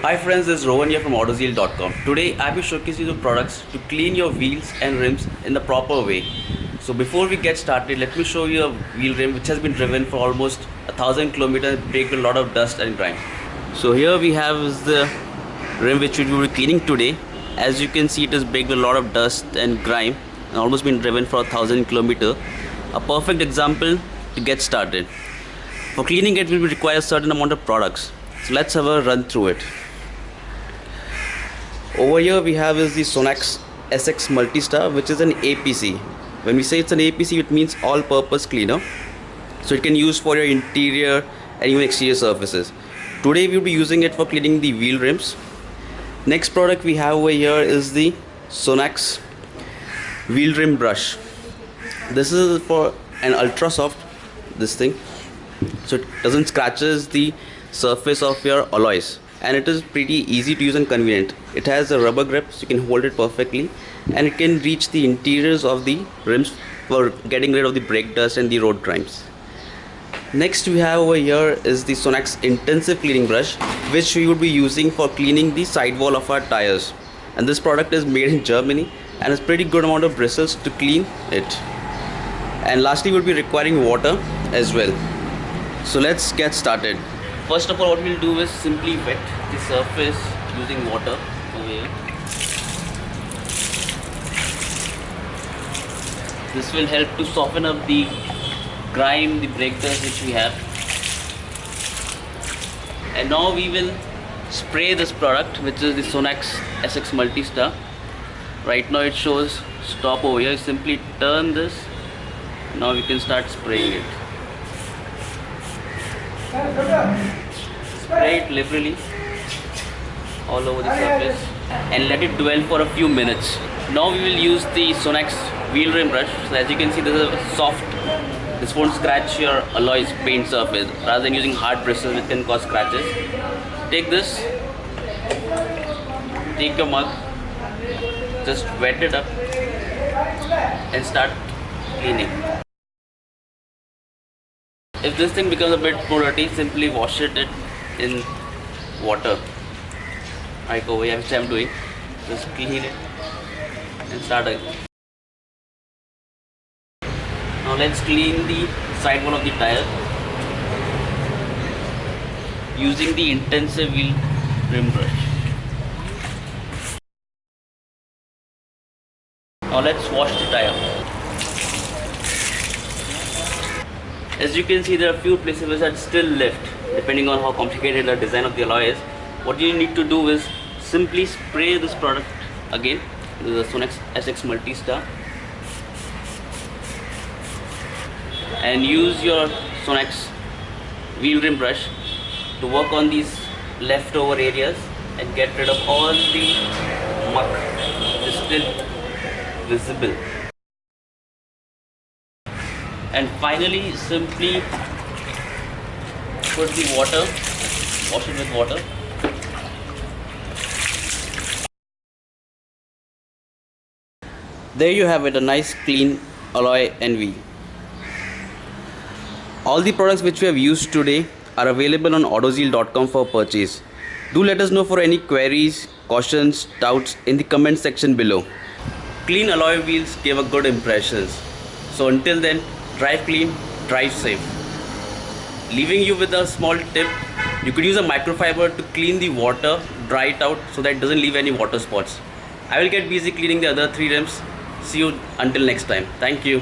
Hi friends, this is Rohan here from Autozeel.com. Today I will showcase you the products to clean your wheels and rims in the proper way. So before we get started, let me show you a wheel rim which has been driven for almost 1,000 kilometers and break a lot of dust and grime. So here we have is the rim which we will be cleaning today. As you can see, it has baked a lot of dust and grime and almost been driven for 1,000 kilometers. A perfect example to get started. For cleaning it, we will require a certain amount of products. So let's have a run through it. Over here we have is the Sonax SX Multi-Star, which is an APC. When we say it's an APC, it means all-purpose cleaner. So it can use for your interior and even exterior surfaces. Today we will be using it for cleaning the wheel rims. Next product we have over here is the Sonax wheel rim brush. This is for an ultra soft so it doesn't scratches the surface of your alloys, and it is pretty easy to use and convenient. It has a rubber grip so you can hold it perfectly, and it can reach the interiors of the rims for getting rid of the brake dust and the road grimes. Next we have over here is the Sonax intensive cleaning brush, which we would be using for cleaning the sidewall of our tires, and this product is made in Germany and has pretty good amount of bristles to clean it. And lastly we'll be requiring water as well. So let's get started. First of all, what we'll do is simply wet the surface using water over here. This will help to soften up the grime, the brake dust which we have. And now we will spray this product, which is the Sonax SX Multi-Star. Right now it shows stop over here. Simply turn this. Now we can start spraying it. Spray it liberally all over the surface and let it dwell for a few minutes. Now we will use the Sonax wheel rim brush. So as you can see, this is a soft. This won't scratch your alloys paint surface, rather than using hard bristles which can cause scratches. Take this, take your mug, just wet it up and start cleaning. If this thing becomes a bit more dirty, simply wash it in water. Like over here, which I am doing. Just clean it and start again. Now let's clean the sidewall of the tire using the intensive wheel rim brush. Now let's wash the tire. As you can see, there are a few places which are still left, depending on how complicated the design of the alloy is. What you need to do is simply spray this product again. This is the Sonax SX Multi-Star, and use your Sonax wheel rim brush to work on these leftover areas and get rid of all the muck which is still visible. And finally, simply put the water, wash it with water. There you have it, a nice clean alloy and wheel. All the products which we have used today are available on Autozeel.com for purchase. Do let us know for any queries, cautions, doubts in the comment section below. Clean alloy wheels give a good impressions. So until then, drive clean, drive safe. Leaving you with a small tip, you could use a microfiber to clean the water, dry it out so that it doesn't leave any water spots. I will get busy cleaning the other 3 rims. See you until next time. Thank you.